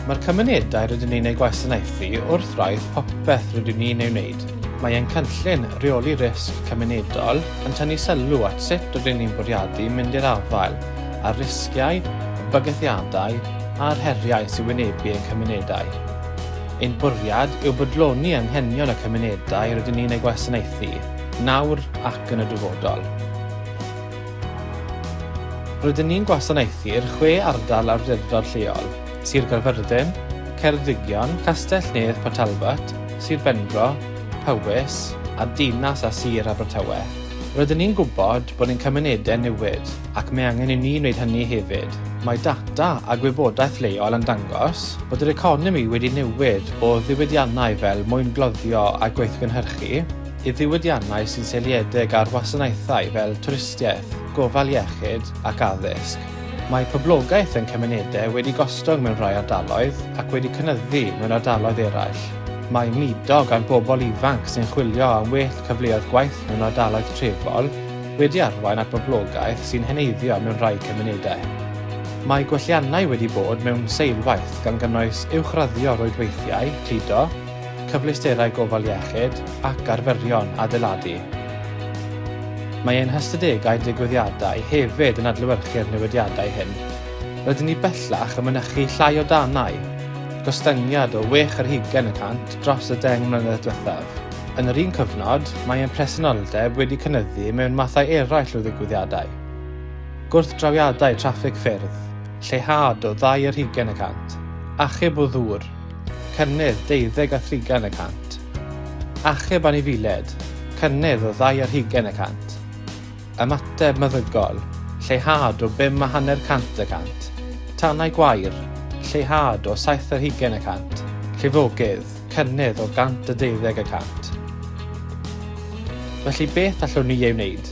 Mae'r cymunedau rydyn ni'n ei gwasanaethu wrth raidd popeth rydyn ni'n ei wneud. Mae ein cynllun reoli risg cymunedol yn tynnu sylw at sut rydyn ni'n bwriadu mynd i'r afael ar risgiau, bygythiadau a'r heriau sy'n wynebu ein cymunedau. Ein bwriad yw bodloni anghenion y cymunedau rydyn ni'n ei gwasanaethu, nawr ac yn y dyfodol. Rydyn ni'n gwasanaethu'r 6 ardal awdurdod lleol, Sir Gaerfyrddin, Ceredigion, Castell Nedd Port Talbot, Sir Benfro, Powys a dinas a Sir Abertawe. Rydyn ni'n gwybod bod ein cymunedau newid ac mae angen i ni wneud hynny hefyd. Mae data a gwybodaeth leol yn dangos bod yr economi wedi newid o ddiwydiannau fel mwyngloddio a gweithgynhyrchu i ddiwydiannau sy'n seiliedig ar wasanaethau fel twristiaeth, gofal iechyd ac addysg. Mae poblogaeth yn cymunedau wedi gostwng mewn rhai ardaloedd ac wedi cynyddu mewn ardaloedd eraill. Mae mudo gan bobl ifanc sy'n chwilio am well cyfleoedd gwaith mewn ardaloedd trefol wedi arwain at boblogaeth sy'n heneiddio mewn rhai cymunedau. Mae gwelliannau wedi bod mewn seilwaith gan gynnwys uwchraddio rwydweithiau, cludo, cyfleusterau gofal iechyd ac arferion adeiladu. Mae ein hystadegau digwyddiadau hefyd yn adlewyrchu'r newidiadau hyn. Rydyn ni bellach yn mynychu llai o danau, gostyngiad o 60% dros y 10 mlynedd diwethaf. Yn yr un cyfnod, mae ein presenoldeb wedi cynyddu mewn mathau eraill o ddigwyddiadau. Gwrthdrawiadau traffig ffyrdd, lleihad o 20%, achub o ddŵr, cynnydd 20% achub anifiled, cynnydd o 20%, ymateb meddygol, lleihad o 5.5%, tannau gwair, lleihad o 70%, llifogydd, cynnydd o 112%. Felly beth allwn ni ei wneud?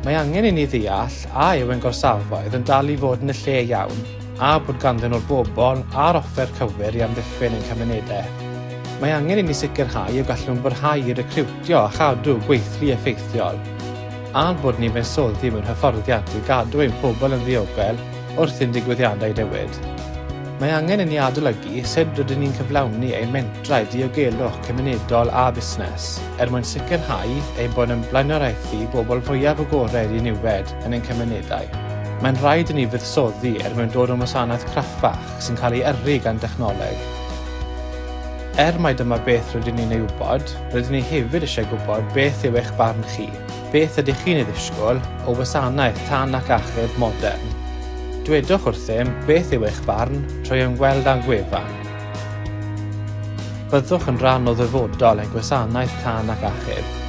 Mae angen i ni ddeall a yw ein gorsafoedd yn dal i fod yn y lle iawn a bod ganddyn nhw'r bobl a'r offer cywir i amddiffyn ein cymunedau. Mae angen i ni sicrhau y gallwn bwrhau i recriwtio a chadw gweithlu effeithiol a bod ni'n fensoddi mewn hyfforddiant i gadw ein pobl yn ddiogel wrth ein digwyddiadau newid. Mae angen i ni adolygu sut rydyn ni'n cyflawni ein mentrau diogelwch cymunedol a busnes mwyn sicrhau ein bod yn blaenoriaethu bobl fwyaf agored i niwed yn ein cymunedau. Mae'n rhaid i ni fuddsoddi mwyn dod o wasanaeth craffach sy'n cael ei yrru gan dechnoleg. Mai dyma beth rydyn ni'n ei wybod, rydyn ni hefyd eisiau gwybod beth yw eich barn chi. Beth ydych chi'n ei ddisgwyl o wasanaeth tan ac achub modern? Dwedwch wrthym beth yw eich barn trwy ymweld â'n gwefan. Byddwch yn rhan o ddyfodol ein gwasanaeth tan ac achub.